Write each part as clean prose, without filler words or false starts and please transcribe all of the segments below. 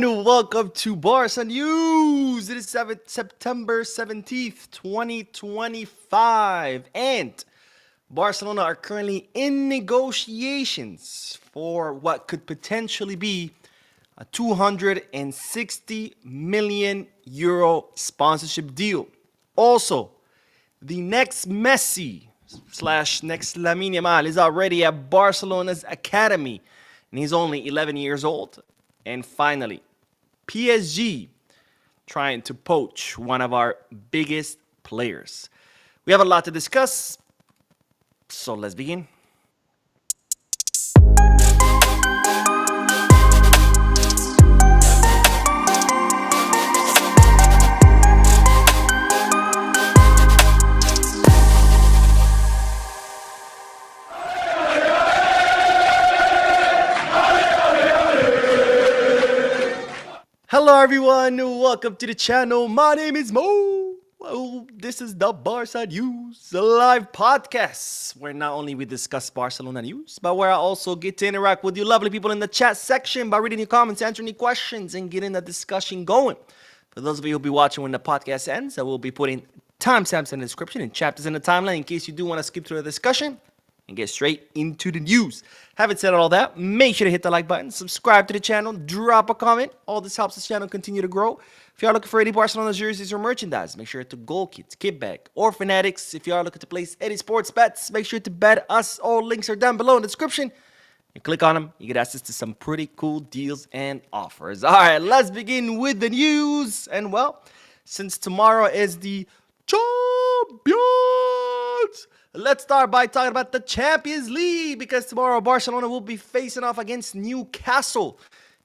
Welcome to Barca News. It is September 17th, 2025. And Barcelona are currently in negotiations for what could potentially be a 260 million euro sponsorship deal. Also, the next Messi / next Lamine Yamal is already at Barcelona's academy, and he's only 11 years old. And finally, PSG trying to poach one of our biggest players. We have a lot to discuss, so let's begin. Hello everyone, welcome to the channel. My name is Mo. Well, this is the Barca News, a live podcast where not only we discuss Barcelona news, but where I also get to interact with you lovely people in the chat section by reading your comments, answering any questions, and getting the discussion going. For those of you who'll be watching when the podcast ends, I will be putting timestamps in the description and chapters in the timeline in case you do want to skip through the discussion and get straight into the news. Having said all that, make sure to hit the like button, subscribe to the channel, drop a comment. All this helps this channel continue to grow. If you are looking for any Barcelona jerseys or merchandise, make sure to Goal Kits, Kitbag, or Fanatics. If you are looking to place any sports bets, make sure to bet us. All links are down below in the description. You click on them, you get access to some pretty cool deals and offers. All right, let's begin with the news. And well, since tomorrow is the Champions, let's start by talking about the Champions League, because tomorrow Barcelona will be facing off against Newcastle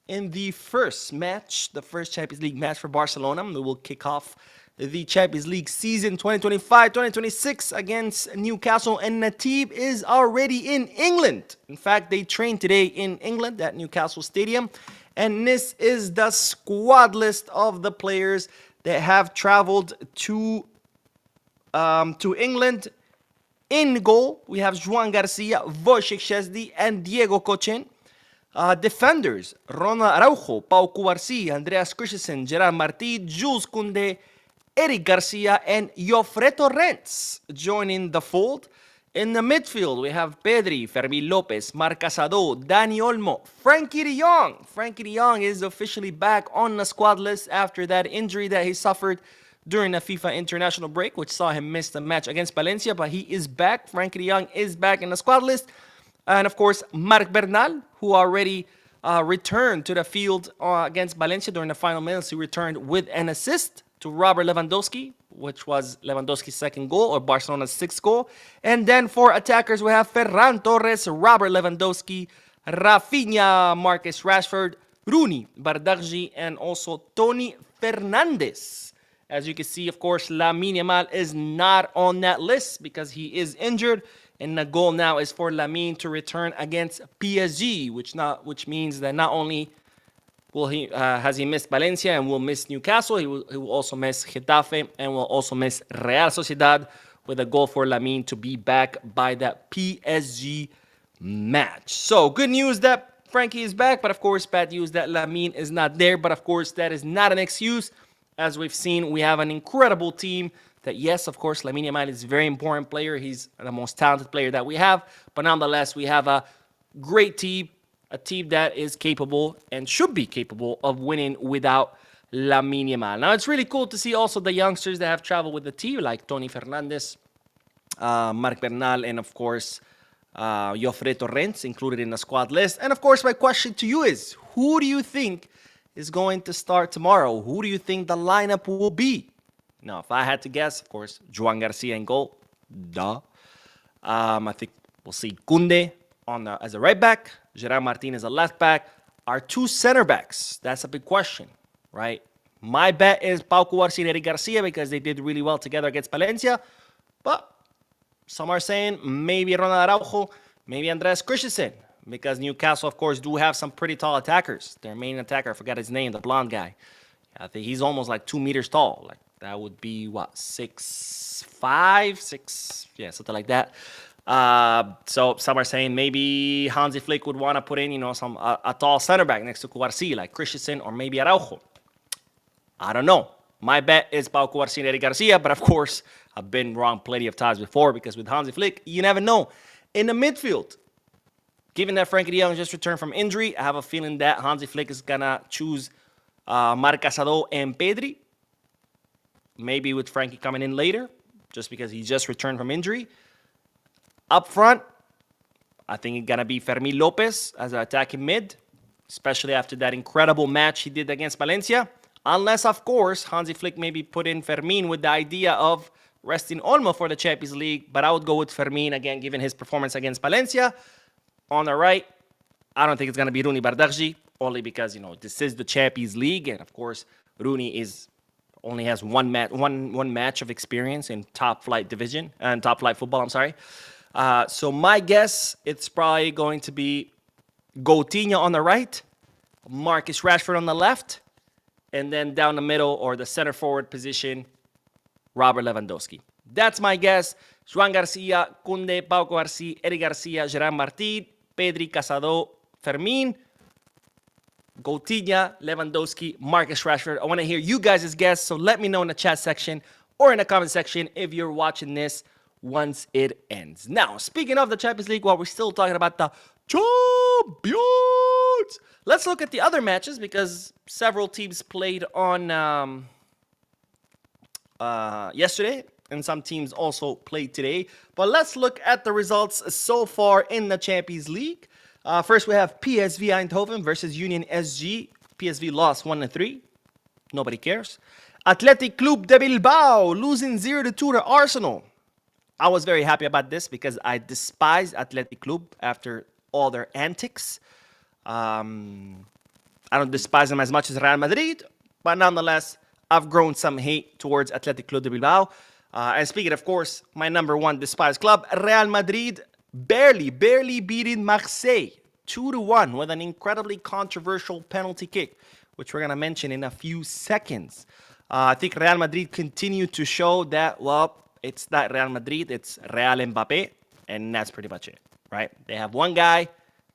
in the first match, the first Champions League match for Barcelona. We will kick off the Champions League season 2025-2026 against Newcastle, and Natib is already in England. In fact, they trained today in England at Newcastle Stadium, and this is the squad list of the players that have traveled to England. In goal, we have Joan Garcia, Wojciech Szczesny, and Diego Kochen. Defenders, Ronald Araujo, Pau Cubarsí, Andreas Christensen, Gerard Martí, Jules Koundé, Eric Garcia, and Jofre Torrents joining the fold. In the midfield, we have Pedri, Fermín López, Marc Casado, Dani Olmo, Frankie de Jong. Frankie de Jong is officially back on the squad list after that injury that he suffered during the FIFA international break, which saw him miss the match against Valencia, but he is back. Frankie de Jong is back in the squad list. And of course, Marc Bernal, who already returned to the field against Valencia during the final minutes. He returned with an assist to Robert Lewandowski, which was Lewandowski's second goal, or Barcelona's sixth goal. And then for attackers, we have Ferran Torres, Robert Lewandowski, Rafinha, Marcus Rashford, Rooney, Bardghji, and also Tony Fernandes. As you can see, of course, Lamine Yamal is not on that list because he is injured. And the goal now is for Lamine to return against PSG, which means that not only will has he missed Valencia and will miss Newcastle, he will also miss Getafe and will also miss Real Sociedad, with a goal for Lamine to be back by that PSG match. So good news that Frankie is back, but of course bad news that Lamine is not there. But of course that is not an excuse. As we've seen, we have an incredible team that, yes, of course, Lamine Yamal is a very important player. He's the most talented player that we have. But nonetheless, we have a great team, a team that is capable and should be capable of winning without Lamine Yamal. Now, it's really cool to see also the youngsters that have traveled with the team, like Tony Fernandes, Marc Bernal, and, of course, Jofre Torrents included in the squad list. And, of course, my question to you is, who do you think is going to start tomorrow? Who do you think the lineup will be? Now, if I had to guess, of course, Joan Garcia in goal. Duh. I think we'll see Koundé as a right back, Gerard Martin as a left back. Our two center backs, that's a big question, right? My bet is Pau Cubarsí and Eric Garcia because they did really well together against Valencia. But some are saying maybe Ronald Araujo, maybe Andreas Christensen, because Newcastle, of course, do have some pretty tall attackers. Their main attacker, I forgot his name, the blonde guy. I think he's almost like 2 meters tall. Like that would be what, 6'5", 6, yeah, something like that. So some are saying maybe Hansi Flick would want to put in, some a tall center back next to Cubarsí, like Christensen or maybe Araujo. I don't know. My bet is Pau Cubarsí and Eddie Garcia, but of course, I've been wrong plenty of times before because with Hansi Flick, you never know. In the midfield, given that Frankie de Jong just returned from injury, I have a feeling that Hansi Flick is going to choose Marc Casado and Pedri. Maybe with Frankie coming in later, just because he just returned from injury. Up front, I think it's going to be Fermín López as an attacking mid, especially after that incredible match he did against Valencia. Unless, of course, Hansi Flick maybe put in Fermín with the idea of resting Olmo for the Champions League. But I would go with Fermín, again, given his performance against Valencia. On the right, I don't think it's going to be Rooney Bardghji, only because, this is the Champions League. And, of course, Rooney only has one match of experience in top-flight division, and top-flight football, I'm sorry. So my guess, it's probably going to be Coutinho on the right, Marcus Rashford on the left, and then down the middle or the center forward position, Robert Lewandowski. That's my guess. Joan Garcia, Koundé, Pau Cubarsí, Eddie Garcia, Gerard Martín, Pedri, Casado, Fermín, Coutinho, Lewandowski, Marcus Rashford. I want to hear you guys' guess, so let me know in the chat section or in the comment section if you're watching this once it ends. Now, speaking of the Champions League, while we're still talking about the champions, let's look at the other matches because several teams played on yesterday and some teams also played today. But let's look at the results so far in the Champions League. First, we have PSV Eindhoven versus Union SG. PSV lost 1-3. Nobody cares. Athletic Club de Bilbao losing 0-2 to Arsenal. I was very happy about this because I despise Athletic Club after all their antics. I don't despise them as much as Real Madrid, but nonetheless, I've grown some hate towards Athletic Club de Bilbao. And speaking, of course, my number one despised club, Real Madrid, barely beating Marseille 2-1 with an incredibly controversial penalty kick, which we're going to mention in a few seconds. I think Real Madrid continued to show that, well, it's not Real Madrid, it's Real Mbappé, and that's pretty much it, right? They have one guy,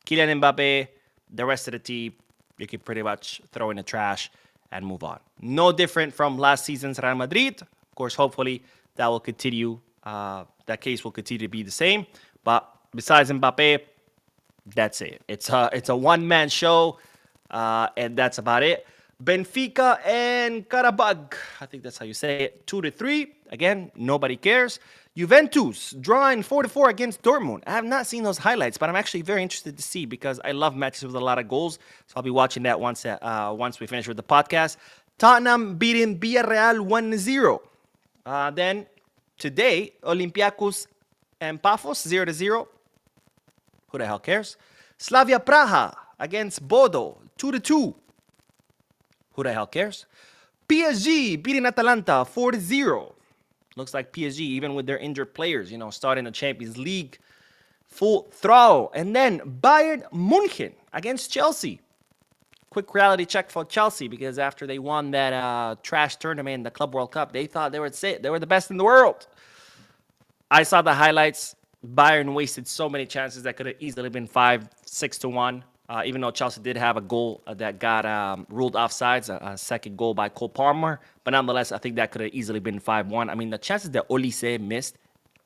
Kylian Mbappé. The rest of the team, you can pretty much throw in the trash and move on. No different from last season's Real Madrid. Of course, hopefully that will continue. That case will continue to be the same. But besides Mbappé, that's it. It's a one-man show, and that's about it. Benfica and Karabag, I think that's how you say it, 2-3. Again, nobody cares. Juventus drawing 4-4 against Dortmund. I have not seen those highlights, but I'm actually very interested to see because I love matches with a lot of goals. So I'll be watching that once we finish with the podcast. Tottenham beating Villarreal 1-0. Then today, Olympiacos and Pafos 0-0. Who the hell cares? Slavia Praha against Bodo 2-2. Who the hell cares? PSG beating Atalanta 4-0. Looks like PSG, even with their injured players, starting the Champions League full throttle. And then Bayern München against Chelsea. Quick reality check for Chelsea because after they won that trash tournament, the Club World Cup, they thought they were the best in the world. I saw the highlights. Bayern wasted so many chances that could have easily been 5-6-1. Even though Chelsea did have a goal that got ruled offsides, a second goal by Cole Palmer. But nonetheless, I think that could have easily been 5-1. I mean, the chances that Olise missed,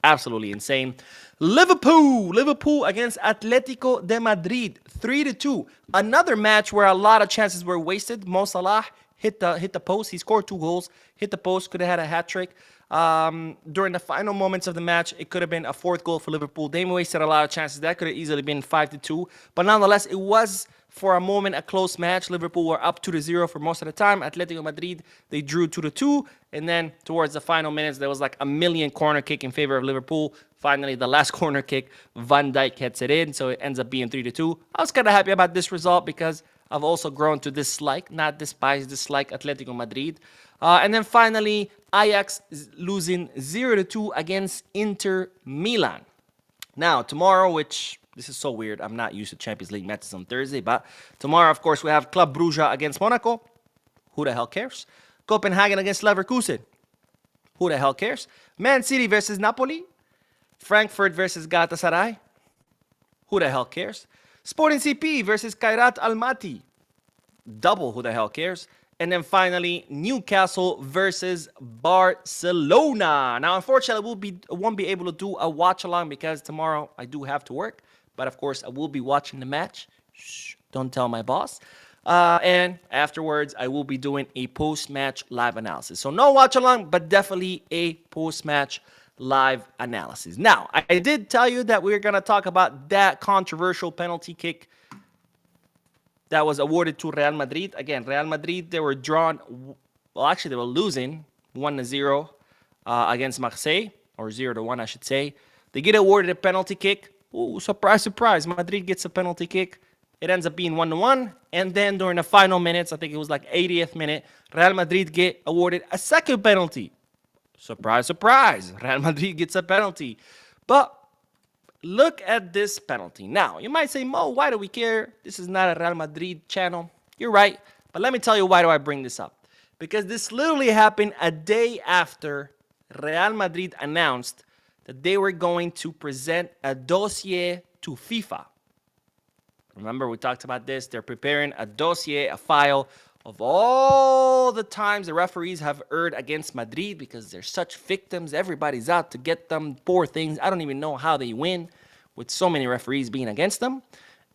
absolutely insane. Liverpool against Atletico de Madrid, 3-2. Another match where a lot of chances were wasted. Mo Salah hit the post. He scored 2 goals, hit the post, could have had a hat-trick. During the final moments of the match, it could have been a 4th goal for Liverpool. They wasted a lot of chances. That could have easily been 5-2. But nonetheless, it was, for a moment, a close match. Liverpool were up 2-0 for most of the time. Atletico Madrid, they drew 2-2. And then towards the final minutes, there was like a million corner kick in favor of Liverpool. Finally, the last corner kick, Van Dijk hits it in. So it ends up being 3-2. I was kind of happy about this result because I've also grown to dislike, not despise, dislike Atletico Madrid. And then finally, Ajax losing 0-2 against Inter Milan. Now, tomorrow, which this is so weird. I'm not used to Champions League matches on Thursday. But tomorrow, of course, we have Club Brugge against Monaco. Who the hell cares? Copenhagen against Leverkusen. Who the hell cares? Man City versus Napoli. Frankfurt versus Galatasaray. Who the hell cares? Sporting CP versus Kairat Almaty. Double who the hell cares? And then finally, Newcastle versus Barcelona. Now, unfortunately, I won't be able to do a watch along because tomorrow I do have to work. But of course, I will be watching the match. Shh, don't tell my boss. And afterwards, I will be doing a post-match live analysis. So no watch along, but definitely a post-match live analysis. Now, I did tell you that we're going to talk about that controversial penalty kick that was awarded to Real Madrid. Again, Real Madrid, they were drawn, well, actually, they were losing 1-0 against Marseille, or 0-1, I should say. They get awarded a penalty kick. Ooh, surprise, surprise. Madrid gets a penalty kick. It ends up being 1-1. And then during the final minutes, I think it was like 80th minute, Real Madrid get awarded a second penalty. Surprise, surprise. Real Madrid gets a penalty. But look at this penalty. Now, you might say, Mo, why do we care? This is not a Real Madrid channel. You're right. But let me tell you why do I bring this up. Because this literally happened a day after Real Madrid announced that they were going to present a dossier to FIFA. Remember, we talked about this. They're preparing a dossier, a file of all the times the referees have erred against Madrid because they're such victims. Everybody's out to get them. Poor things. I don't even know how they win with so many referees being against them.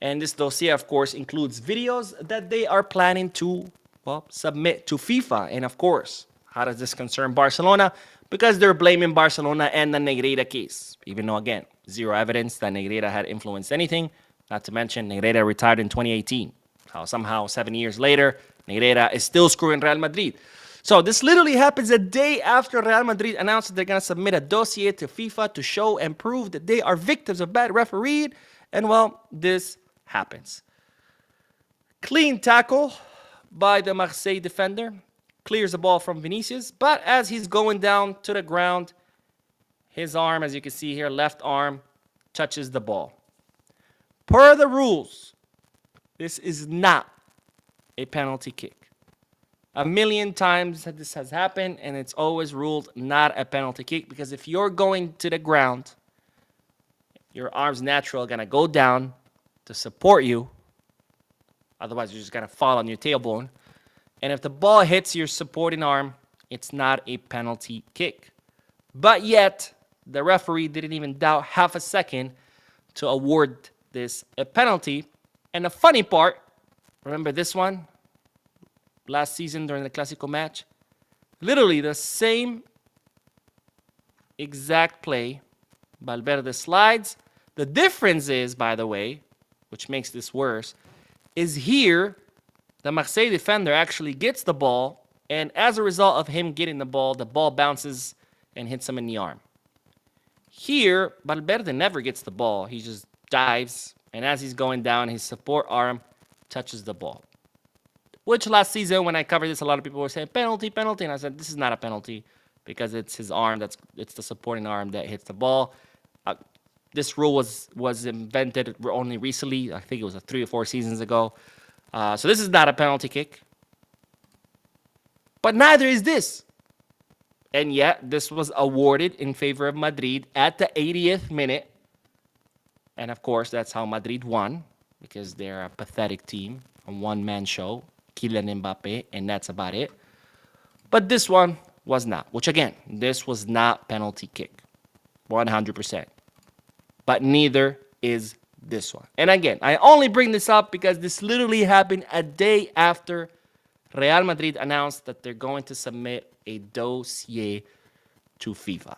And this dossier, of course, includes videos that they are planning to, well, submit to FIFA. And of course, how does this concern Barcelona? Because they're blaming Barcelona and the Negreira case. Even though, again, zero evidence that Negreira had influenced anything. Not to mention, Negreira retired in 2018. How somehow 7 years later, Negreira is still screwing Real Madrid. So this literally happens a day after Real Madrid announced that they're going to submit a dossier to FIFA to show and prove that they are victims of bad refereeing. And well, this happens. Clean tackle by the Marseille defender. Clears the ball from Vinicius. But as he's going down to the ground, his arm, as you can see here, left arm, touches the ball. Per the rules, this is not a penalty kick. A million times this has happened, and it's always ruled not a penalty kick because if you're going to the ground, your arm's natural going to go down to support you. Otherwise, you're just going to fall on your tailbone. And if the ball hits your supporting arm, it's not a penalty kick. But yet, the referee didn't even doubt half a second to award this a penalty. And the funny part, remember this one? Last season during the Clásico match? Literally the same exact play. Valverde slides. The difference is, by the way, which makes this worse, is here the Marseille defender actually gets the ball, and as a result of him getting the ball bounces and hits him in the arm. Here, Valverde never gets the ball. He just dives, and as he's going down, his support arm touches the ball. Which last season, when I covered this, a lot of people were saying, penalty, penalty. And I said, this is not a penalty because it's his arm, it's the supporting arm that hits the ball. This rule was invented only recently. I think it was 3 or 4 seasons ago. So this is not a penalty kick. But neither is this. And yet, this was awarded in favor of Madrid at the 80th minute. And of course, that's how Madrid won, because they're a pathetic team, a one-man show, Kylian Mbappe, and that's about it. But this one was not, which again, this was not penalty kick, 100%. But neither is this one. And again, I only bring this up because this literally happened a day after Real Madrid announced that they're going to submit a dossier to FIFA.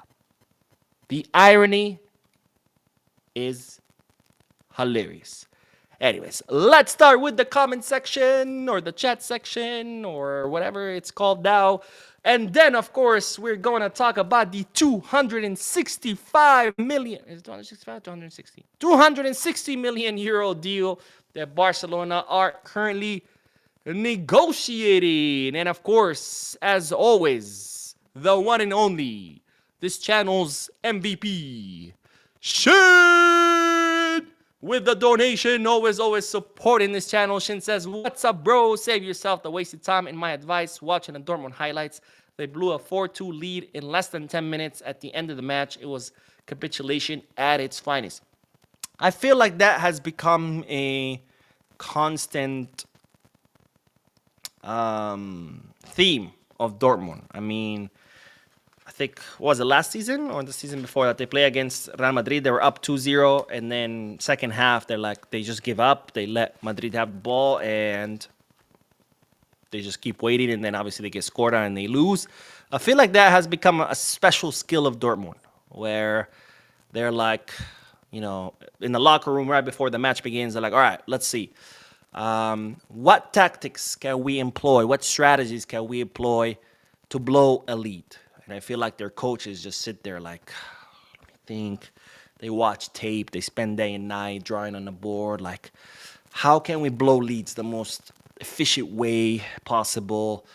The irony is hilarious. Anyways, let's start with the comment section or the chat section or whatever it's called now. And then, of course, we're going to talk about the 265 million. Is it 265? 260. 260 million euro deal that Barcelona are currently negotiating. And of course, as always, the one and only, this channel's MVP, Shane with the donation. Always supporting this channel. Shin says, what's up, bro? Save yourself the wasted time. In my advice, watching the Dortmund highlights. They blew a 4-2 lead in less than 10 minutes. At the end of the match, it was capitulation at its finest. I feel like that has become a constant theme of Dortmund. I mean, I think, was it last season or the season before that they play against Real Madrid? They were up 2-0, and then second half, they just give up. They let Madrid have the ball, and they just keep waiting, and then obviously they get scored on and they lose. I feel like that has become a special skill of Dortmund, where they're like, in the locker room right before the match begins, they're like, all right, let's see. What tactics can we employ? What strategies can we employ to blow a lead? And I feel like their coaches just sit there like, let me think. They watch tape. They spend day and night drawing on the board. Like, how can we blow leads the most efficient way possible?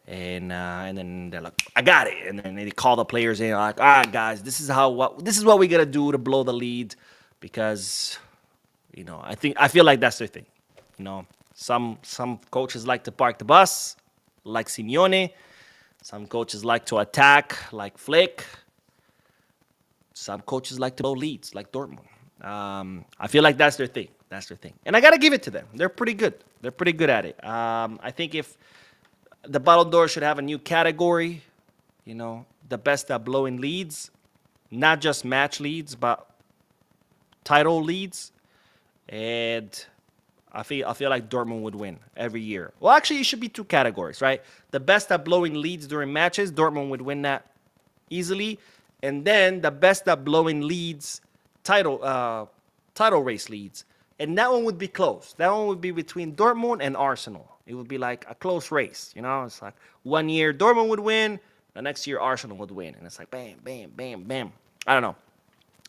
And then they're like, I got it. And then they call the players in, like, all right, guys, this is what we gotta do to blow the lead, because I feel like that's their thing. Some coaches like to park the bus, like Simeone. Some coaches like to attack, like Flick. Some coaches like to blow leads, like Dortmund. I feel like that's their thing. And I got to give it to them. They're pretty good. They're pretty good at it. I think if the Ballon d'Or should have a new category, the best at blowing leads, not just match leads, but title leads. And I feel like Dortmund would win every year. Well, actually, it should be two categories, right? The best at blowing leads during matches, Dortmund would win that easily. And then the best at blowing leads, title race leads. And that one would be close. That one would be between Dortmund and Arsenal. It would be like a close race, It's like one year Dortmund would win, the next year Arsenal would win. And it's like bam, bam, bam, bam. I don't know.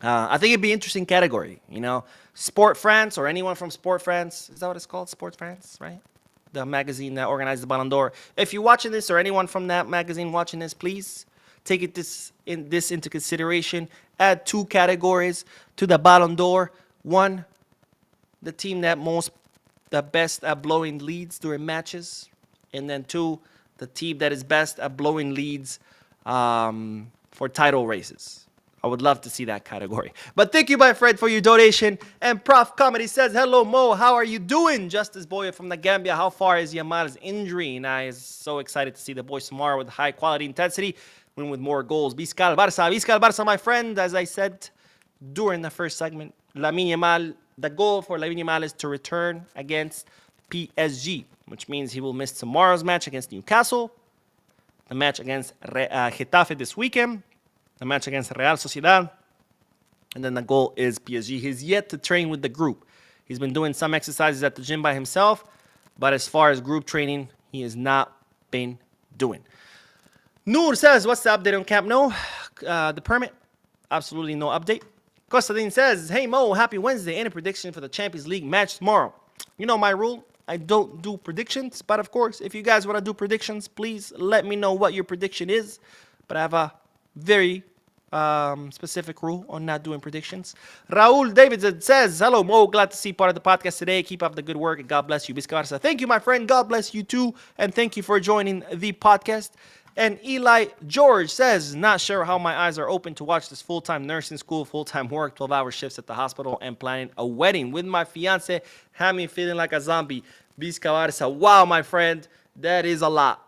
I think it'd be an interesting category, Sport France, or anyone from Sport France. Is that what it's called? Sport France, right? The magazine that organized the Ballon d'Or. If you're watching this, or anyone from that magazine watching this, please take this into consideration. Add two categories to the Ballon d'Or. One, the team the best at blowing leads during matches. And then two, the team that is best at blowing leads for title races. I would love to see that category. But thank you, my friend, for your donation. And Prof Comedy says, hello, Mo. How are you doing? Justice Boya from the Gambia. How far is Yamal's injury? And I is so excited to see the boys tomorrow with high quality intensity, win with more goals. Vizca al Barca, my friend. As I said during the first segment, Lamine Yamal, the goal for Lamine Yamal is to return against PSG, which means he will miss tomorrow's match against Newcastle, the match against Getafe this weekend, the match against Real Sociedad, and then the goal is PSG. He's yet to train with the group. He's been doing some exercises at the gym by himself, but as far as group training, he has not been doing. Noor says, what's the update on Camp Nou? The permit, absolutely no update. Costadin says, hey Mo, happy Wednesday. Any prediction for the Champions League match tomorrow? You know my rule. I don't do predictions, but of course, if you guys want to do predictions, please let me know what your prediction is. But I have a very specific rule on not doing predictions. Raul Davidson says, hello, Mo. Glad to see part of the podcast today. Keep up the good work, and God bless you. Biscarsa. Thank you, my friend. God bless you, too. And thank you for joining the podcast. And Eli George says, not sure how my eyes are open to watch this full-time nursing school, full-time work, 12-hour shifts at the hospital, and planning a wedding with my fiance. Have me feeling like a zombie. Biscarsa. Wow, my friend. That is a lot.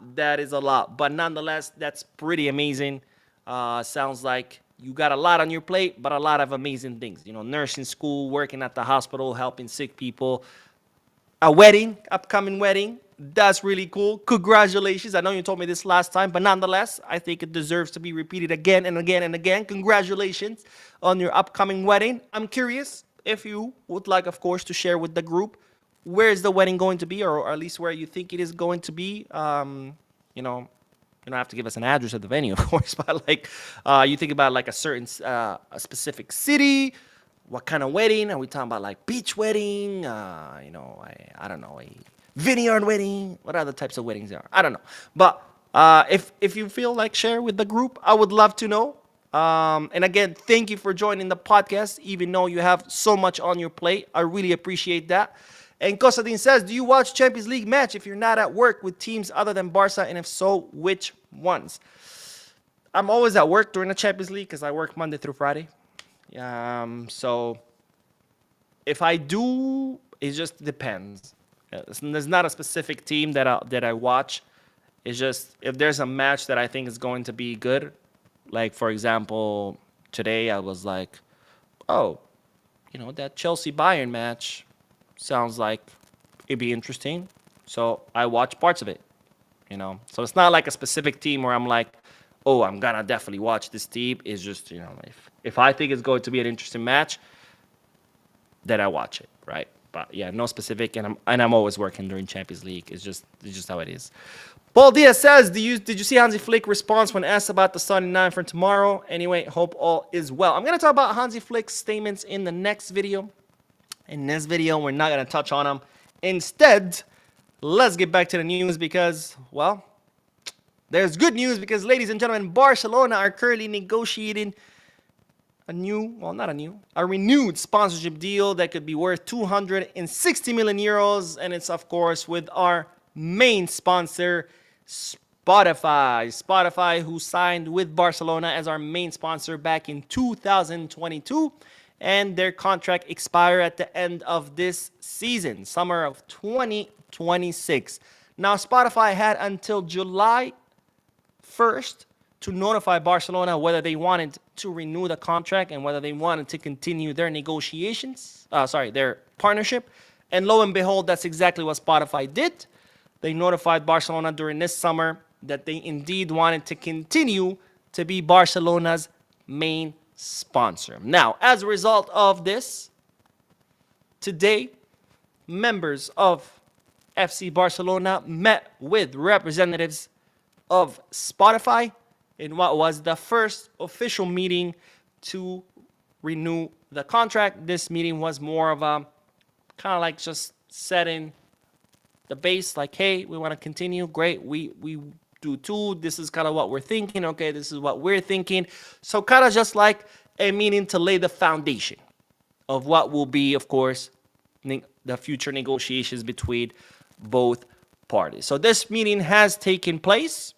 But nonetheless, that's pretty amazing. Sounds like you got a lot on your plate, but a lot of amazing things. Nursing school, working at the hospital, helping sick people. A wedding, upcoming wedding. That's really cool. Congratulations. I know you told me this last time, but nonetheless, I think it deserves to be repeated again and again and again. Congratulations on your upcoming wedding. I'm curious if you would like, of course, to share with the group where is the wedding going to be, or at least where you think it is going to be. You don't have to give us an address of the venue, of course, but you think about like a certain, a specific city. What kind of wedding? Are we talking about like beach wedding? I don't know, a vineyard wedding? What other types of weddings there are? I don't know. But if you feel like share with the group, I would love to know. And again, thank you for joining the podcast, even though you have so much on your plate. I really appreciate that. And Constantine says, do you watch Champions League match if you're not at work with teams other than Barca? And if so, which ones? I'm always at work during the Champions League because I work Monday through Friday. So if I do, it just depends. There's not a specific team that I watch. It's just if there's a match that I think is going to be good, like for example, today I was like, oh, that Chelsea Bayern match sounds like it'd be interesting. So I watch parts of it. So it's not like a specific team where I'm like, oh, I'm gonna definitely watch this team. It's just, if I think it's going to be an interesting match, then I watch it, right? But yeah, no specific, and I'm always working during Champions League. It's just how it is. Paul Diaz says, did you see Hansi Flick's response when asked about the starting nine for tomorrow? Anyway, hope all is well. I'm gonna talk about Hansi Flick's statements in the next video. In this video, we're not gonna touch on them. Instead, let's get back to the news because, well, there's good news because, ladies and gentlemen, Barcelona are currently negotiating a renewed sponsorship deal that could be worth 260 million euros. And it's, of course, with our main sponsor, Spotify. Spotify, who signed with Barcelona as our main sponsor back in 2022. And their contract expires at the end of this season, summer of 2026. Now, Spotify had until July 1st to notify Barcelona whether they wanted to renew the contract and whether they wanted to continue their their partnership. And lo and behold, that's exactly what Spotify did. They notified Barcelona during this summer that they indeed wanted to continue to be Barcelona's main sponsor. Now, as a result of this, today, members of FC Barcelona met with representatives of Spotify in what was the first official meeting to renew the contract. This meeting was more of a kind of like just setting the base, like, hey, we want to continue. Great, we do too. This is kind of what we're thinking. Okay, this is what we're thinking. So kind of just like a meeting to lay the foundation of what will be, of course, the future negotiations between both parties. So this meeting has taken place.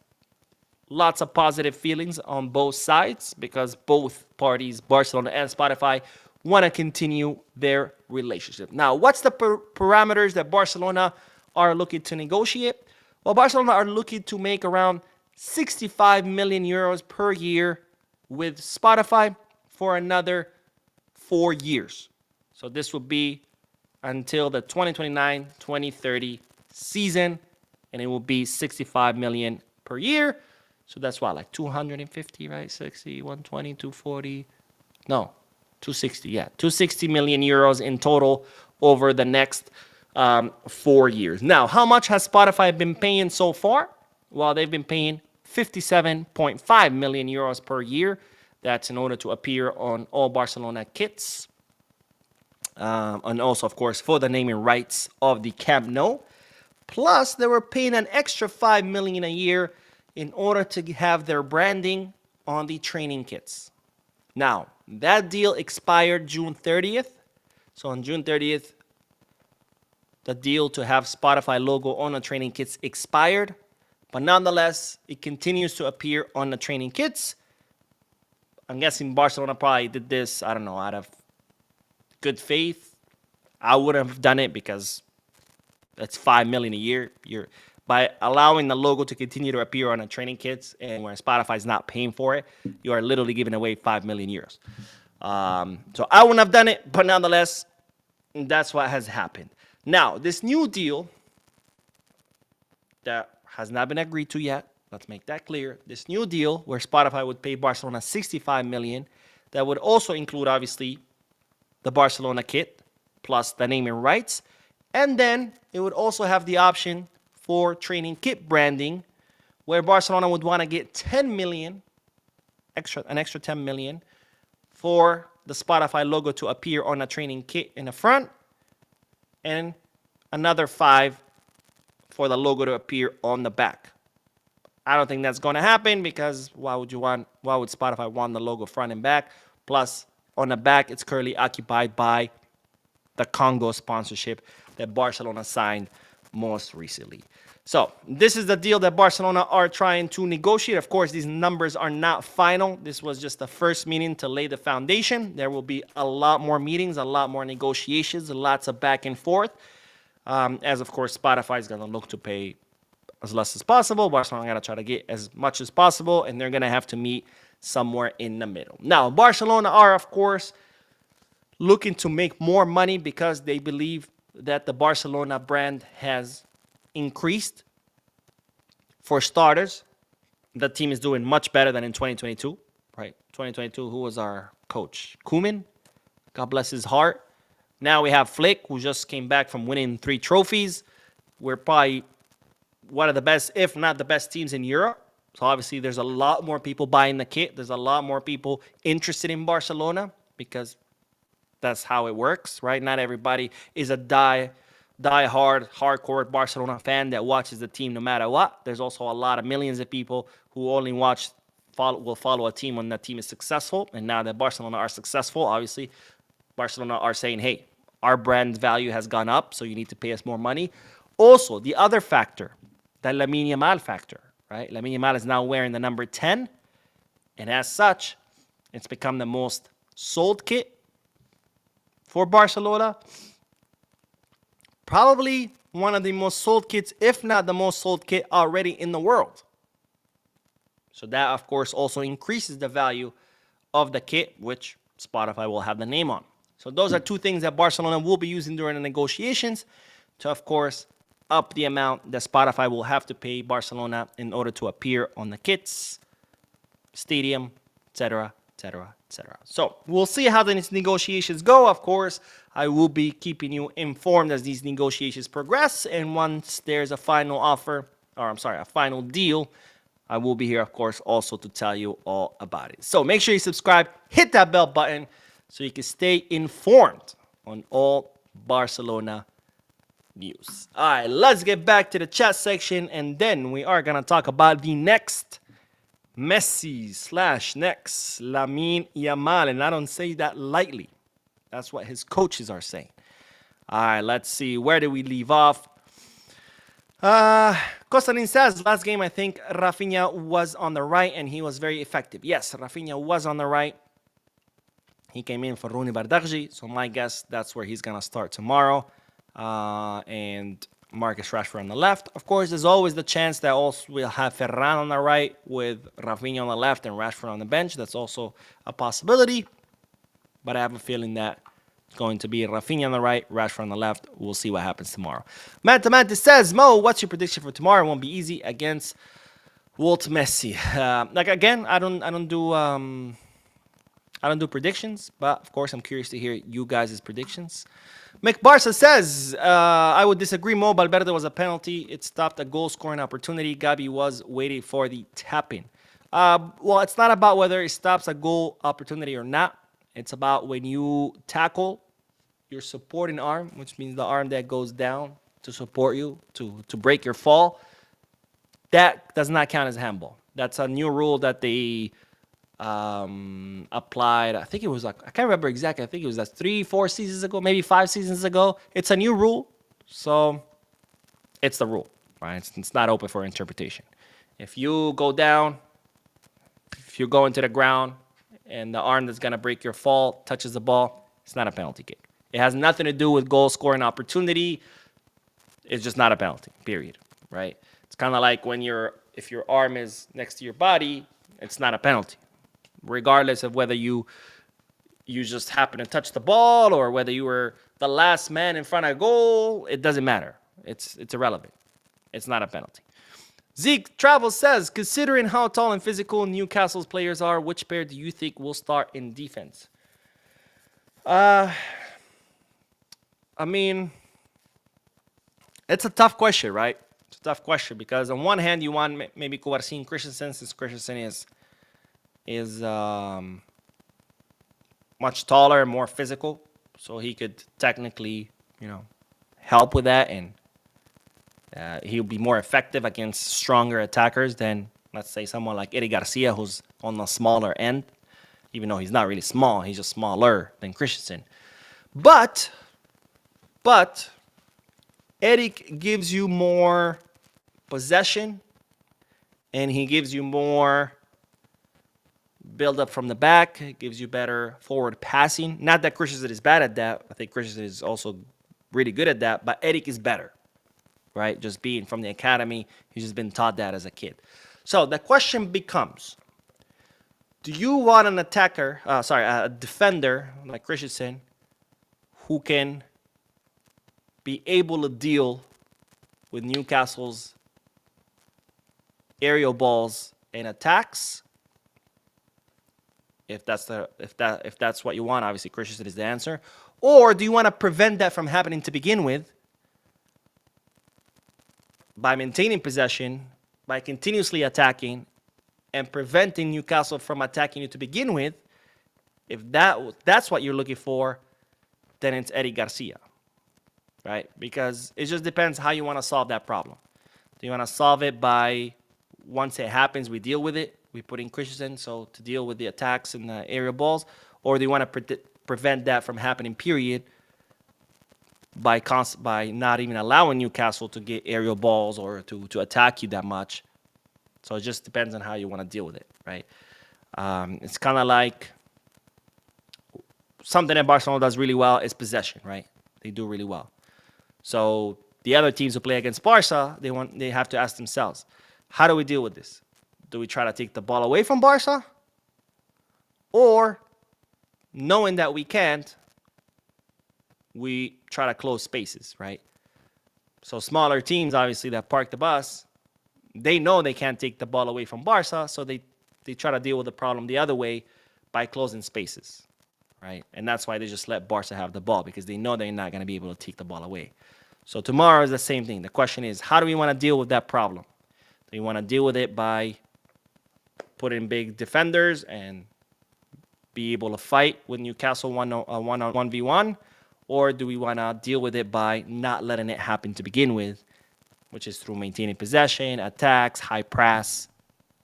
Lots of positive feelings on both sides because both parties, Barcelona and Spotify, want to continue their relationship. Now, what's the parameters that Barcelona are looking to negotiate? Well, Barcelona are looking to make around 65 million euros per year with Spotify for another 4 years. So this will be until the 2029-2030 season, and it will be 65 million per year. So that's what, like 250, right? 60, 120, 240. No, 260. Yeah, 260 million euros in total over the next 4 years. Now, how much has Spotify been paying so far? Well, they've been paying 57.5 million euros per year. That's in order to appear on all Barcelona kits. And also, of course, for the naming rights of the Camp Nou. Plus, they were paying an extra 5 million a year in order to have their branding on the training kits. Now, that deal expired June 30th. So on June 30th, the deal to have Spotify logo on the training kits expired. But nonetheless, it continues to appear on the training kits. I'm guessing Barcelona probably did this, I don't know, out of good faith. I wouldn't have done it because that's 5 million a year. By allowing the logo to continue to appear on the training kits and where Spotify is not paying for it, you are literally giving away 5 million euros. So I wouldn't have done it, but nonetheless, that's what has happened. Now, this new deal that has not been agreed to yet, let's make that clear. This new deal where Spotify would pay Barcelona 65 million, that would also include, obviously, the Barcelona kit plus the naming rights. And then it would also have the option for training kit branding, where Barcelona would want to get 10 million, an extra 10 million for the Spotify logo to appear on a training kit in the front, and another 5 for the logo to appear on the back. I don't think that's going to happen because why would Spotify want the logo front and back? Plus, on the back, it's currently occupied by the Congo sponsorship that Barcelona signed most recently. So this is the deal that Barcelona are trying to negotiate. Of course, these numbers are not final. This was just the first meeting to lay the foundation. There will be a lot more meetings, a lot more negotiations, lots of back and forth. As of course, Spotify is going to look to pay as less as possible. Barcelona got to try to get as much as possible, and they're going to have to meet somewhere in the middle. Now, Barcelona are, of course, looking to make more money because they believe that the Barcelona brand has increased. For starters, the team is doing much better than in 2022, right? 2022, who was our coach? Koeman, God bless his heart. Now we have Flick, who just came back from winning 3 trophies. We're probably one of the best, if not the best teams in Europe. So obviously there's a lot more people buying the kit. There's a lot more people interested in Barcelona because that's how it works, right? Not everybody is a hardcore Barcelona fan that watches the team no matter what. There's also a lot of millions of people who only will follow a team when that team is successful. And now that Barcelona are successful, obviously, Barcelona are saying, hey, our brand value has gone up, so you need to pay us more money. Also, the other factor, the Lamine Yamal factor, right? Lamine Yamal is now wearing the number 10, and as such, it's become the most sold kit for Barcelona. Probably one of the most sold kits, if not the most sold kit already in the world. So that, of course, also increases the value of the kit, which Spotify will have the name on. So those are 2 things that Barcelona will be using during the negotiations to, of course, up the amount that Spotify will have to pay Barcelona in order to appear on the kits, stadium, etc., etc., etc. So we'll see how these negotiations go. Of course, I will be keeping you informed as these negotiations progress. And once there's a final a final deal, I will be here, of course, also to tell you all about it. So make sure you subscribe, hit that bell button so you can stay informed on all Barcelona news. All right, let's get back to the chat section, and then we are going to talk about the next Messi / next Lamine Yamal, and I don't say that lightly. That's what his coaches are saying. All right, let's see. Where did we leave off? Kostanin says, last game, I think Rafinha was on the right, and he was very effective. Yes, Rafinha was on the right. He came in for Rooney Bardghji, so my guess that's where he's going to start tomorrow. And Marcus Rashford on the left. Of course, there's always the chance that also we'll have Ferran on the right with Rafinha on the left and Rashford on the bench. That's also a possibility. But I have a feeling that it's going to be Rafinha on the right, Rashford on the left. We'll see what happens tomorrow. Mantis says, Mo, what's your prediction for tomorrow? It won't be easy against Walt Messi. I don't do predictions, but of course I'm curious to hear you guys' predictions. McBarca says, I would disagree, Mo. Valverde was a penalty. It stopped a goal-scoring opportunity. Gabi was waiting for the tap-in. Well, it's not about whether it stops a goal opportunity or not. It's about when you tackle your supporting arm, which means the arm that goes down to support you, to break your fall. That does not count as a handball. That's a new rule that they applied. I think it was I can't remember exactly. I think it was 3-4 seasons ago, maybe 5 seasons ago. It's a new rule, so it's the rule, right? It's not open for interpretation. If you go down, if you go into the ground, and the arm that's gonna break your fall touches the ball, it's not a penalty kick. It has nothing to do with goal scoring opportunity. It's just not a penalty. Period. Right? It's kind of like if your arm is next to your body, it's not a penalty. Regardless of whether you just happen to touch the ball or whether you were the last man in front of goal, it doesn't matter. It's irrelevant. It's not a penalty. Zeke Travel says, considering how tall and physical Newcastle's players are, which pair do you think will start in defense? I mean, it's a tough question, right? It's a tough question because on one hand, you want maybe Kovacic Christensen, since Christensen is much taller and more physical, so he could technically, help with that and He'll be more effective against stronger attackers than, let's say, someone like Eric Garcia, who's on the smaller end. Even though he's not really small, he's just smaller than Christensen. But Eric gives you more possession, and he gives you more build up from the back. It gives you better forward passing. Not that Christensen is bad at that. I think Christensen is also really good at that, but Eric is better, right? Just being from the academy, he's just been taught that as a kid. So the question becomes, do you want an a defender like Christensen who can be able to deal with Newcastle's aerial balls and attacks? If that's what you want, obviously Christensen is the answer. Or do you want to prevent that from happening to begin with by maintaining possession, by continuously attacking, and preventing Newcastle from attacking you to begin with? If that's what you're looking for, then it's Eddie Garcia, right? Because it just depends how you want to solve that problem. Do you want to solve it by, once it happens, we deal with it, we put in Christensen so to deal with the attacks and the aerial balls, or do you want to prevent that from happening, period, by not even allowing Newcastle to get aerial balls or to attack you that much? So it just depends on how you want to deal with it, right? It's kind of like something that Barcelona does really well is possession, right? They do really well. So the other teams who play against Barca, they have to ask themselves, how do we deal with this? Do we try to take the ball away from Barca? Or, knowing that we can't, we try to close spaces, right? So smaller teams, obviously, that park the bus, they know they can't take the ball away from Barca, so they try to deal with the problem the other way by closing spaces, right? And that's why they just let Barca have the ball, because they know they're not going to be able to take the ball away. So tomorrow is the same thing. The question is, how do we want to deal with that problem? Do you want to deal with it by putting big defenders and be able to fight with Newcastle 1v1? Or do we want to deal with it by not letting it happen to begin with, which is through maintaining possession, attacks, high press,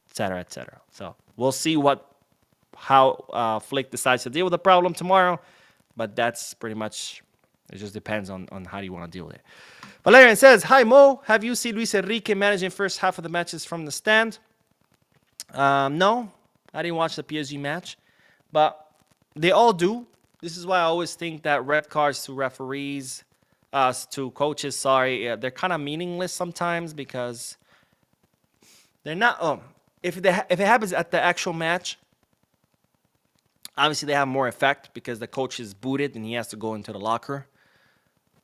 etc., etc. So we'll see how Flick decides to deal with the problem tomorrow, but that's pretty much, it just depends on how you want to deal with it. Valerian says, hi Mo, have you seen Luis Enrique managing first half of the matches from the stand? No, I didn't watch the PSG match, but they all do. This is why I always think that red cards to referees, to coaches, they're kind of meaningless sometimes, because they're not. If it happens at the actual match, obviously they have more effect because the coach is booted and he has to go into the locker.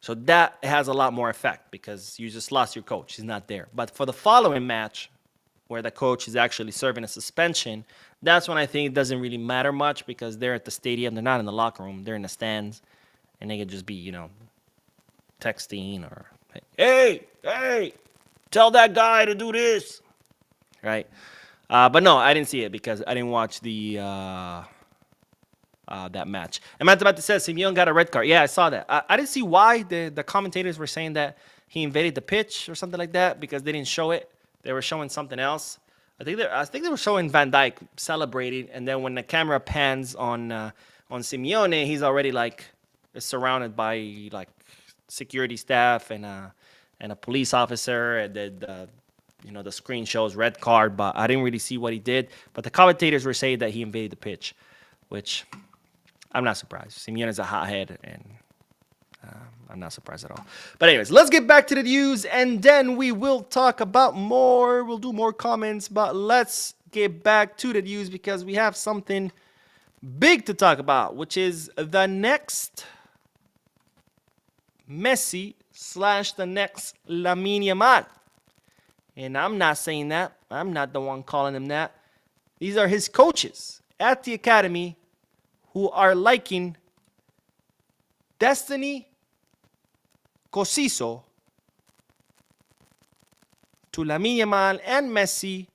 So that has a lot more effect because you just lost your coach. He's not there. But for the following match, where the coach is actually serving a suspension, that's when I think it doesn't really matter much, because they're at the stadium. They're not in the locker room. They're in the stands. And they could just be, texting or, hey, tell that guy to do this. Right? But no, I didn't see it because I didn't watch that match. And Matabata says Simeone got a red card. Yeah, I saw that. I didn't see why the commentators were saying that he invaded the pitch or something like that, because they didn't show it. They were showing something else. I think they were showing Van Dijk celebrating, and then when the camera pans on Simeone, he's already surrounded by security staff and a police officer, and then the screen shows red card. But I didn't really see what he did. But the commentators were saying that he invaded the pitch, which I'm not surprised. Simeone is a hothead, and I'm not surprised at all. But anyways, let's get back to the news, and then we will talk about more. We'll do more comments, but let's get back to the news because we have something big to talk about, which is the next Messi / the next Lamine Yamal. And I'm not saying that. I'm not the one calling him that. These are his coaches at the academy who are liking Destiny Cosiso to Lamine Yamal and Messi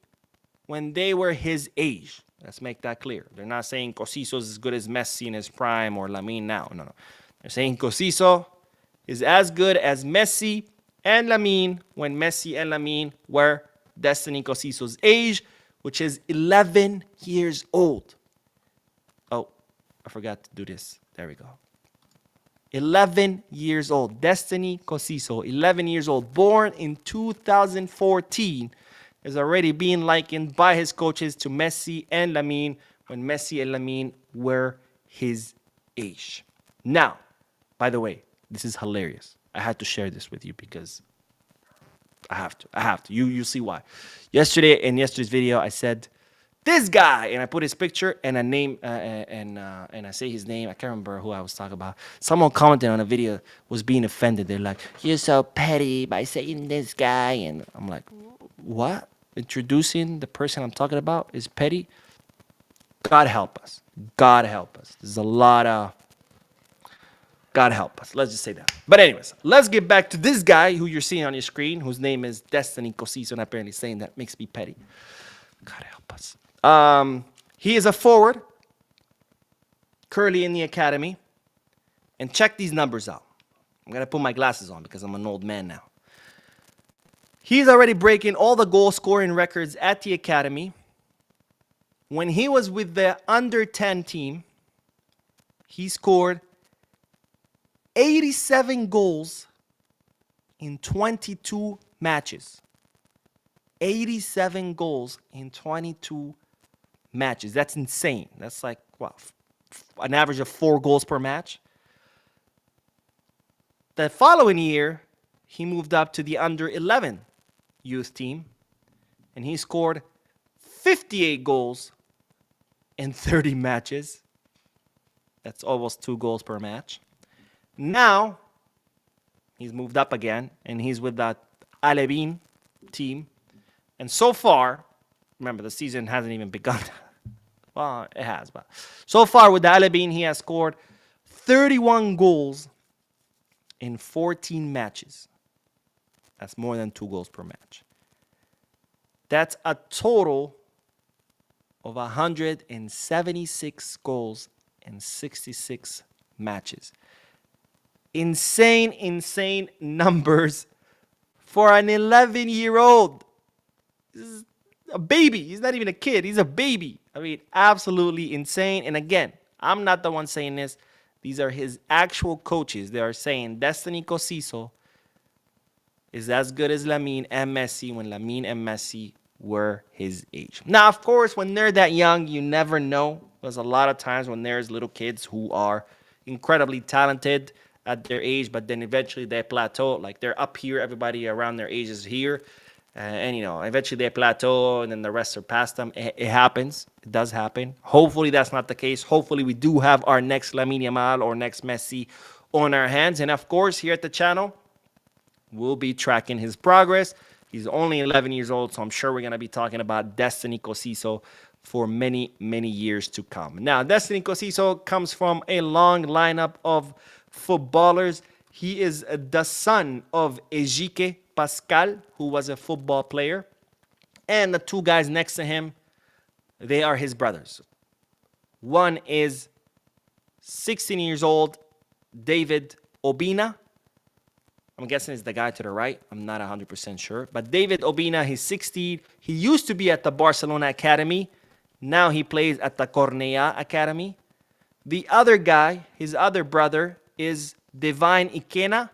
when they were his age. Let's make that clear. They're not saying Cosiso is as good as Messi in his prime or Lamine now. No. They're saying Cosiso is as good as Messi and Lamine when Messi and Lamine were Destiny Cosiso's age, which is 11 years old. Oh, I forgot to do this. There we go. 11 years old. Destiny Cosiso, 11 years old, born in 2014, is already being likened by his coaches to Messi and Lamine when Messi and Lamine were his age. Now, by the way, this is hilarious. I had to share this with you because I have to. You see why. In yesterday's video, I said this guy, and I put his picture and a name, and I say his name. I can't remember who I was talking about. Someone commented on a video was being offended. They're like, "You're so petty by saying this guy," and I'm like, "What? Introducing the person I'm talking about is petty?" God help us. God help us. There's a lot of God help us. Let's just say that. But anyways, let's get back to this guy who you're seeing on your screen, whose name is Destiny Cosiso, and apparently saying that makes me petty. God help us. He is a forward, currently in the academy. And check these numbers out. I'm going to put my glasses on because I'm an old man now. He's already breaking all the goal scoring records at the academy. When he was with the under 10 team, he scored 87 goals in 22 matches. 87 goals in 22 matches. That's insane. That's like, what, an average of 4 goals per match. The following year, he moved up to the under 11 youth team, and he scored 58 goals in 30 matches. That's almost 2 goals per match. Now, he's moved up again, and he's with the Lamine team. And so far, remember, the season hasn't even begun. Well, it has, but so far with the Lamine, he has scored 31 goals in 14 matches. That's more than 2 goals per match. That's a total of 176 goals in 66 matches. Insane numbers for an 11-year-old. This is a baby. He's not even a kid. He's a baby. I mean, absolutely insane. And again, I'm not the one saying this. These are his actual coaches. They are saying Destiny Cosiso is as good as Lamine and Messi when Lamine and Messi were his age. Now, of course, when they're that young, you never know. There's a lot of times when there's little kids who are incredibly talented at their age, but then eventually they plateau. Like they're up here, everybody around their age is here. And, eventually they plateau and then the rest surpass them. It happens. It does happen. Hopefully that's not the case. Hopefully we do have our next Lamine Yamal or next Messi on our hands. And, of course, here at the channel, we'll be tracking his progress. He's only 11 years old, so I'm sure we're going to be talking about Destiny Cosiso for many, many years to come. Now, Destiny Cosiso comes from a long lineup of footballers. He is the son of Ejike Pascal, who was a football player. And the 2 guys next to him, they are his brothers. One is 16 years old, David Obina. I'm guessing it's the guy to the right. I'm not 100% sure. But David Obina, he's 16. He used to be at the Barcelona Academy. Now he plays at the Cornellà Academy. The other guy, his other brother, is Divine Ikena.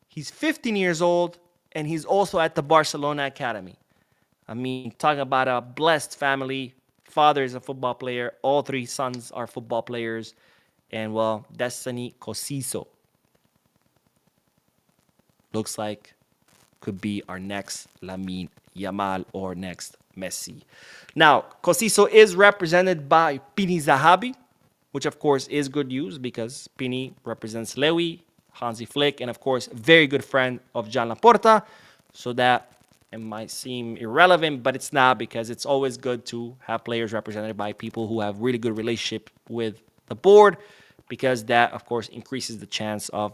He's 15 years old, and he's also at the Barcelona Academy. I mean, talking about a blessed family. Father is a football player. All 3 sons are football players. And, well, Destiny Cosiso looks like could be our next Lamine Yamal or next Messi. Now, Cosiso is represented by Pini Zahabi, which, of course, is good news because Pini represents Lewy, Hansi Flick, and, of course, very good friend of John Laporta. So that it might seem irrelevant, but it's not, because it's always good to have players represented by people who have really good relationship with the board, because that, of course, increases the chance of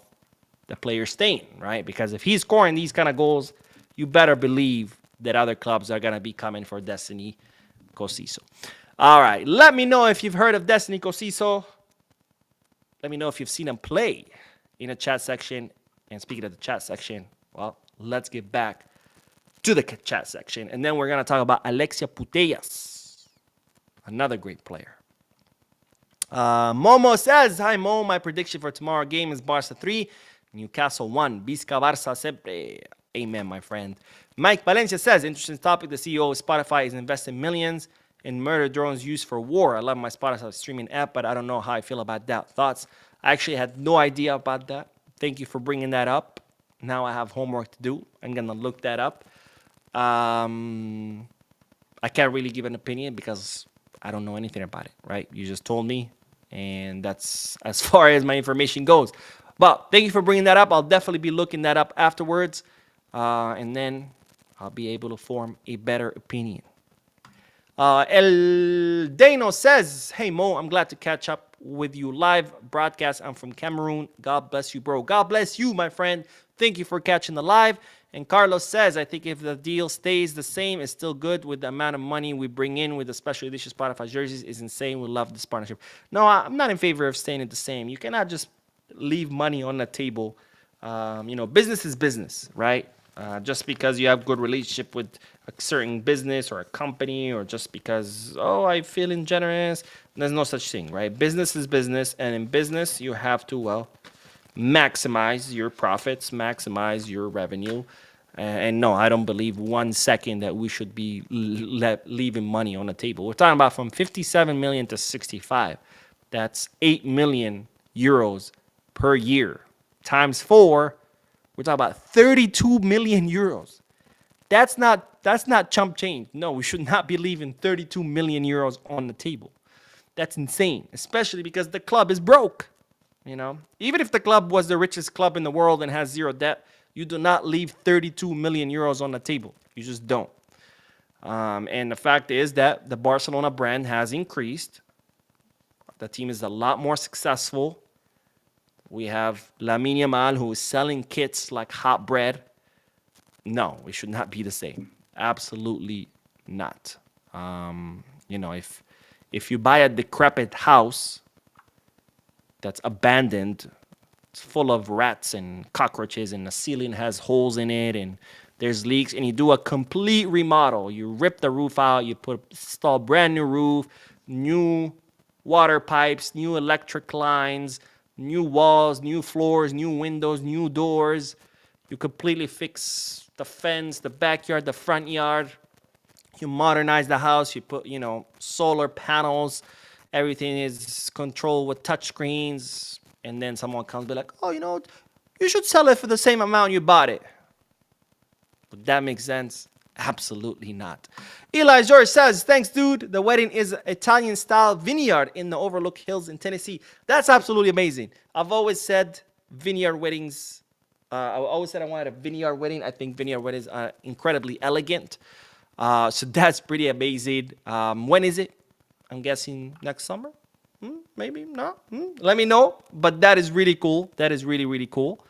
the player staying, right? Because if he's scoring these kind of goals, you better believe that other clubs are going to be coming for Destiny Cosiso. All right, let me know if you've heard of Destiny Cosiso. Let me know if you've seen him play in the chat section. And speaking of the chat section, well, let's get back to the chat section. And then we're going to talk about Alexia Putellas, another great player. Momo says, hi Mo, my prediction for tomorrow game is Barca 3, Newcastle 1. Visca Barca sempre. Amen, my friend. Mike Valencia says, interesting topic. The CEO of Spotify is investing millions in murder drones used for war. I love my Spotify streaming app, but I don't know how I feel about that. Thoughts? I actually had no idea about that. Thank you for bringing that up. Now I have homework to do. I'm going to look that up. I can't really give an opinion because I don't know anything about it, right? You just told me, and that's as far as my information goes. But thank you for bringing that up. I'll definitely be looking that up afterwards, and then I'll be able to form a better opinion. El Dano says, hey Mo, I'm glad to catch up with you live broadcast. I'm from Cameroon. God bless you, bro. God bless you, my friend. Thank you for catching the live. And Carlos says, I think if the deal stays the same, it's still good with the amount of money we bring in with the special edition Spotify jerseys is insane. We love this partnership. No, I'm not in favor of staying at the same. You cannot just leave money on the table. Business is business, right? Just because you have good relationship with a certain business or a company, or just because, I feeling generous, there's no such thing, right? Business is business, and in business, you have to, maximize your profits, maximize your revenue. And no, I don't believe 1 second that we should be leaving money on the table. We're talking about from 57 million to 65. That's 8 million euros per year. Times 4, we're talking about 32 million euros. That's not chump change. No, we should not be leaving 32 million euros on the table. That's insane, especially because the club is broke. Even if the club was the richest club in the world and has zero debt, you do not leave 32 million euros on the table. You just don't. And the fact is that the Barcelona brand has increased. The team is a lot more successful. We have Lamine, who is selling kits like hot bread. No, we should not be the same. Absolutely not. If you buy a decrepit house that's abandoned, it's full of rats and cockroaches, and the ceiling has holes in it, and there's leaks, and you do a complete remodel. You rip the roof out, you install brand new roof, new water pipes, new electric lines, new walls, new floors, new windows, new doors. You completely fix the fence, the backyard, the front yard. You modernize the house. You put, solar panels. Everything is controlled with touch screens. And then someone comes and be like, you should sell it for the same amount you bought it. Would that make sense? Absolutely not. Eli George says, thanks, dude. The wedding is Italian-style vineyard in the Overlook Hills in Tennessee. That's absolutely amazing. I've always said vineyard weddings. I always said I wanted a vineyard wedding. I think vineyard weddings are incredibly elegant. So that's pretty amazing. When is it? I'm guessing next summer. Maybe not. Let me know. But that is really cool. That is really, really cool.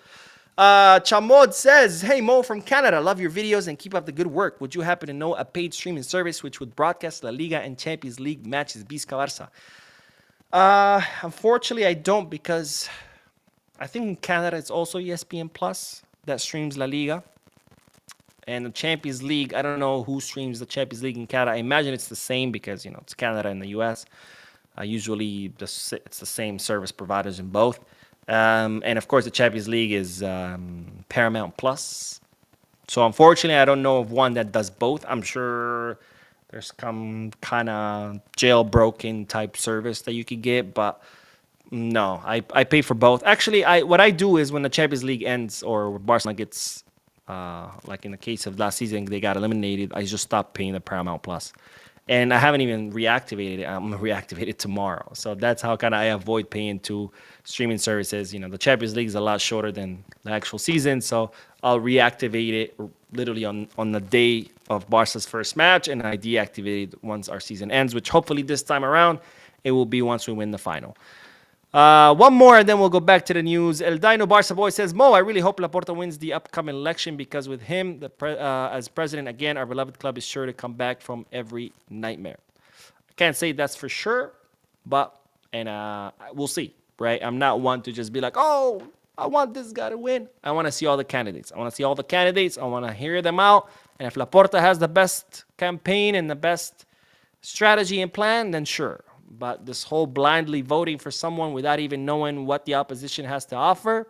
Chamod says, hey Mo from Canada, love your videos and keep up the good work. Would you happen to know a paid streaming service which would broadcast La Liga and Champions League matches Visca Barca? Unfortunately, I don't, because I think in Canada it's also ESPN Plus that streams La Liga. And the Champions League, I don't know who streams the Champions League in Canada. I imagine it's the same because, it's Canada and the US. Usually it's the same service providers in both. And of course, the Champions League is Paramount Plus. So unfortunately, I don't know of one that does both. I'm sure there's some kind of jailbroken type service that you could get, but no, I pay for both. Actually, what I do is when the Champions League ends or Barcelona gets, like in the case of last season, they got eliminated, I just stopped paying the Paramount Plus. And I haven't even reactivated it. I'm going to reactivate it tomorrow. So that's how kind of I avoid paying to streaming services. The Champions League is a lot shorter than the actual season. So I'll reactivate it literally on the day of Barca's first match. And I deactivate it once our season ends, which hopefully this time around, it will be once we win the final. One more, and then we'll go back to the news. El Dino Barca Boy says, Mo, I really hope Laporta wins the upcoming election because with him as president again, our beloved club is sure to come back from every nightmare. I can't say that's for sure, but we'll see, right? I'm not one to just be like, I want this guy to win. I want to see all the candidates. I want to see all the candidates. I want to hear them out. And if Laporta has the best campaign and the best strategy and plan, then sure. But this whole blindly voting for someone without even knowing what the opposition has to offer,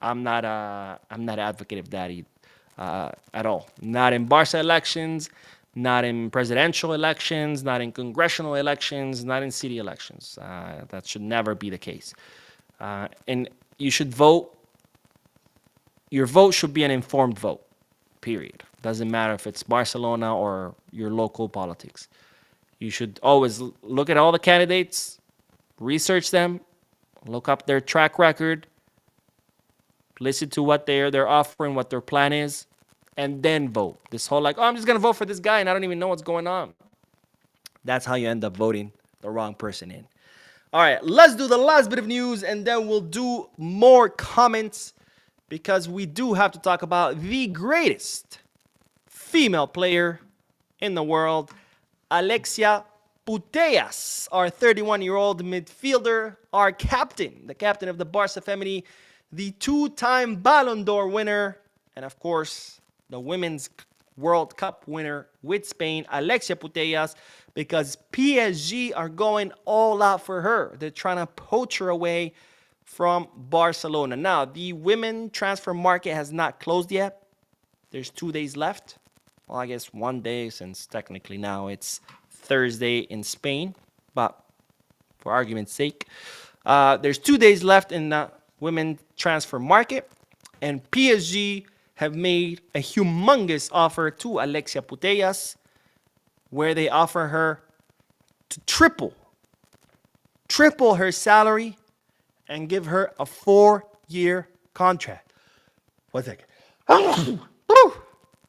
I'm not advocate of that at all. Not in Barca elections, not in presidential elections, not in congressional elections, not in city elections. That should never be the case. And you should vote. Your vote should be an informed vote, period. Doesn't matter if it's Barcelona or your local politics. You should always look at all the candidates, research them, look up their track record, listen to what they're offering, what their plan is, and then vote. This whole like, oh, I'm just going to vote for this guy and I don't even know what's going on. That's how you end up voting the wrong person in. All right, let's do the last bit of news and then we'll do more comments because we do have to talk about the greatest female player in the world, Alexia Putellas, our 31-year-old midfielder, our captain, the captain of the Barca Femini, the two-time Ballon d'Or winner, and of course, the Women's World Cup winner with Spain, Alexia Putellas, because PSG are going all out for her. They're trying to poach her away from Barcelona. Now, the women transfer market has not closed yet. There's 2 days left. Well, I guess 1 day since technically now it's Thursday in Spain. But for argument's sake, there's 2 days left in the women transfer market. And PSG have made a humongous offer to Alexia Putellas where they offer her to triple her salary and give her a 4-year contract. 1 second.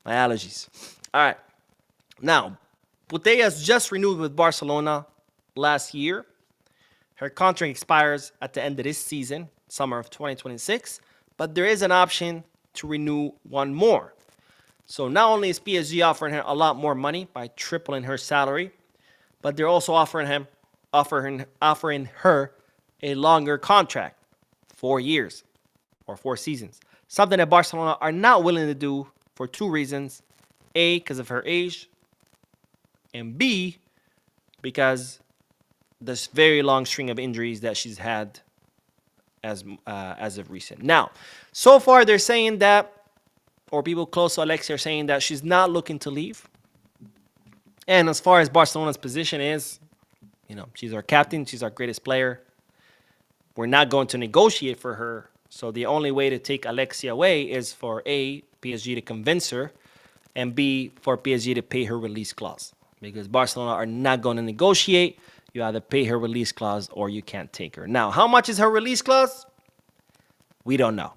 My allergies. All right. Now, Putellas just renewed with Barcelona last year. Her contract expires at the end of this season, summer of 2026, but there is an option to renew one more. So not only is PSG offering her a lot more money by tripling her salary, but they're also offering her a longer contract, 4 years or 4 seasons. Something that Barcelona are not willing to do for 2 reasons. A, because of her age, and B, because this very long string of injuries that she's had as of recent. Now, so far they're saying that, or people close to Alexia are saying that she's not looking to leave. And as far as Barcelona's position is, she's our captain, she's our greatest player. We're not going to negotiate for her. So the only way to take Alexia away is for A, PSG to convince her, and B, for PSG to pay her release clause. Because Barcelona are not going to negotiate. You either pay her release clause or you can't take her. Now, how much is her release clause? We don't know.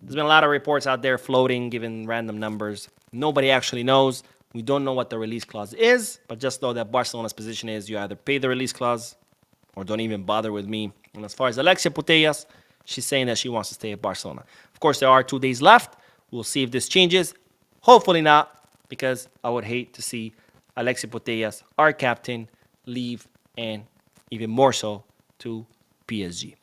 There's been a lot of reports out there floating, giving random numbers. Nobody actually knows. We don't know what the release clause is, but just know that Barcelona's position is you either pay the release clause or don't even bother with me. And as far as Alexia Putellas, she's saying that she wants to stay at Barcelona. Of course, there are 2 days left. We'll see if this changes. Hopefully not, because I would hate to see Alexia Putellas, our captain, leave, and even more so to PSG.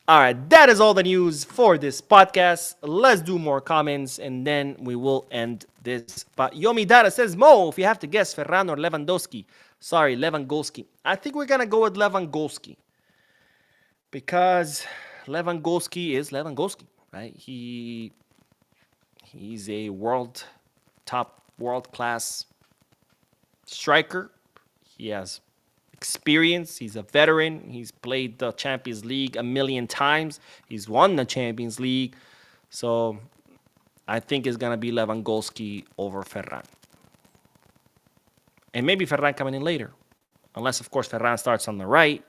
All right, that is all the news for this podcast. Let's do more comments, and then we will end this. But Yomi Dara says, Mo, if you have to guess, Ferran or Lewandowski. Sorry, Lewandowski. I think we're going to go with Lewandowski. Because Lewandowski is Lewandowski, right? He's a top world-class striker. He has experience. He's a veteran. He's played the Champions League a million times. He's won the Champions League. So I think it's going to be Lewandowski over Ferran. And maybe Ferran coming in later. Unless, of course, Ferran starts on the right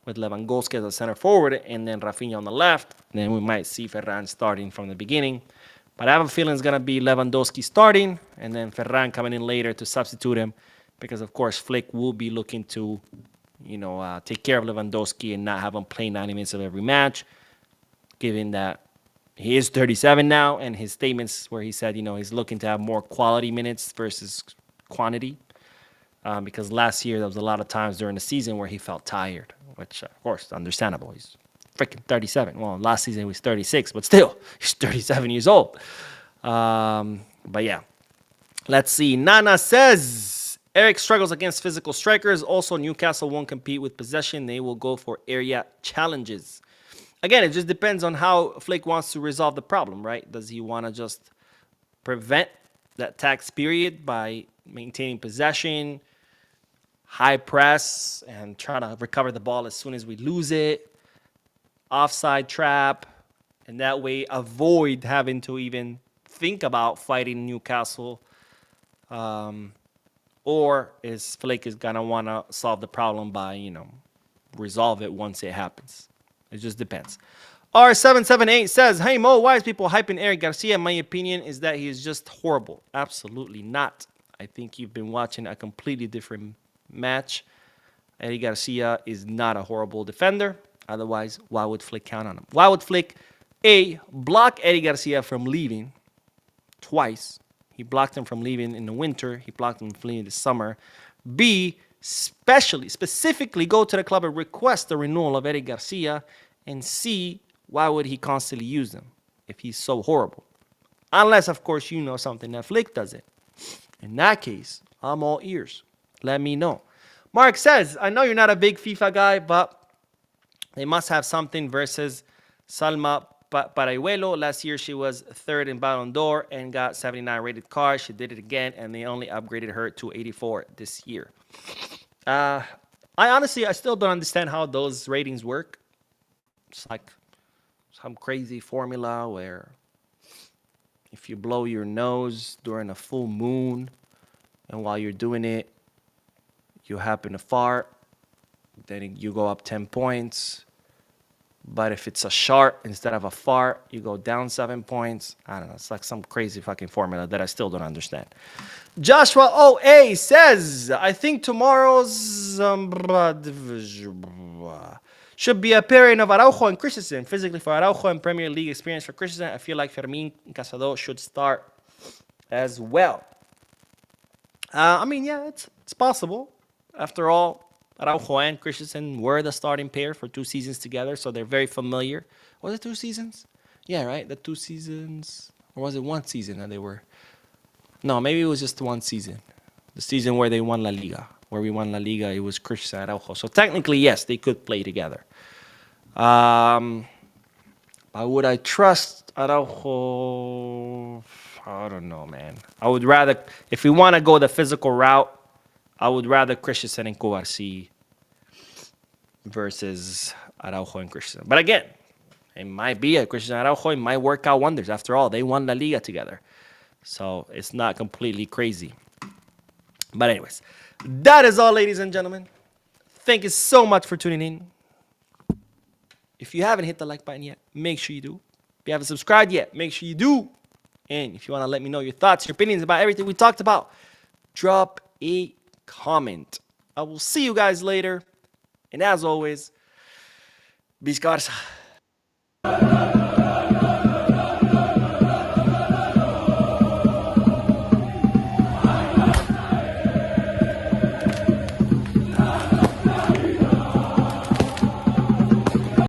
with Lewandowski as a center forward and then Rafinha on the left. Then we might see Ferran starting from the beginning. But I have a feeling it's going to be Lewandowski starting and then Ferran coming in later to substitute him. Because, of course, Flick will be looking to, take care of Lewandowski and not have him play 90 minutes of every match, given that he is 37 now, and his statements where he said, he's looking to have more quality minutes versus quantity. Because last year, there was a lot of times during the season where he felt tired, which, of course, is understandable. He's freaking 37. Well, last season he was 36, but still, he's 37 years old. But yeah. Let's see. Nana says, Eric struggles against physical strikers. Also, Newcastle won't compete with possession. They will go for area challenges. Again, it just depends on how Flick wants to resolve the problem, right? Does he want to just prevent that tax period by maintaining possession, high press, and trying to recover the ball as soon as we lose it, offside trap, and that way avoid having to even think about fighting Newcastle? Or is Flick is going to want to solve the problem by, resolve it once it happens? It just depends. R778 says, hey Mo, why is people hyping Eric Garcia? My opinion is that he is just horrible. Absolutely not. I think you've been watching a completely different match. Eric Garcia is not a horrible defender. Otherwise, why would Flick count on him? Why would Flick, A, block Eric Garcia from leaving twice? He blocked him from leaving in the winter. He blocked him from leaving in the summer. B, specifically go to the club and request the renewal of Eric Garcia. And C, why would he constantly use him if he's so horrible? Unless, of course, you know something that Flick doesn't. In that case, I'm all ears. Let me know. Mark says, I know you're not a big FIFA guy, but they must have something versus Salma Parayuelo. Last year, she was third in Ballon d'Or and got 79 rated cars. She did it again, and they only upgraded her to 84 this year. I still don't understand how those ratings work. It's like some crazy formula where if you blow your nose during a full moon and while you're doing it, you happen to fart, then you go up 10 points. But if it's a shart instead of a fart, you go down 7 points. I don't know. It's like some crazy fucking formula that I still don't understand. Joshua OA says, I think tomorrow's should be a pairing of Araujo and Christensen. Physically for Araujo and Premier League experience for Christensen. I feel like Fermin Casado should start as well. Yeah, it's possible. After all, Araujo and Christensen were the starting pair for 2 seasons together, so they're very familiar. Was it 2 seasons? Yeah, right? The 2 seasons. Or was it 1 season that they were? No, maybe it was just 1 season. The season where they won La Liga. Where we won La Liga, it was Christensen and Araujo. So technically, yes, they could play together. But would I trust Araujo? I don't know, man. I would rather, if we want to go the physical route, I would rather Christensen and Cubarsí versus Araujo and Christensen. But again, it might be a Christensen and Araujo. It might work out wonders. After all, they won La Liga together. So it's not completely crazy. But anyways, that is all, ladies and gentlemen. Thank you so much for tuning in. If you haven't hit the like button yet, make sure you do. If you haven't subscribed yet, make sure you do. And if you want to let me know your thoughts, your opinions about everything we talked about, drop a comment. I will see you guys later. And as always, Visca Barça.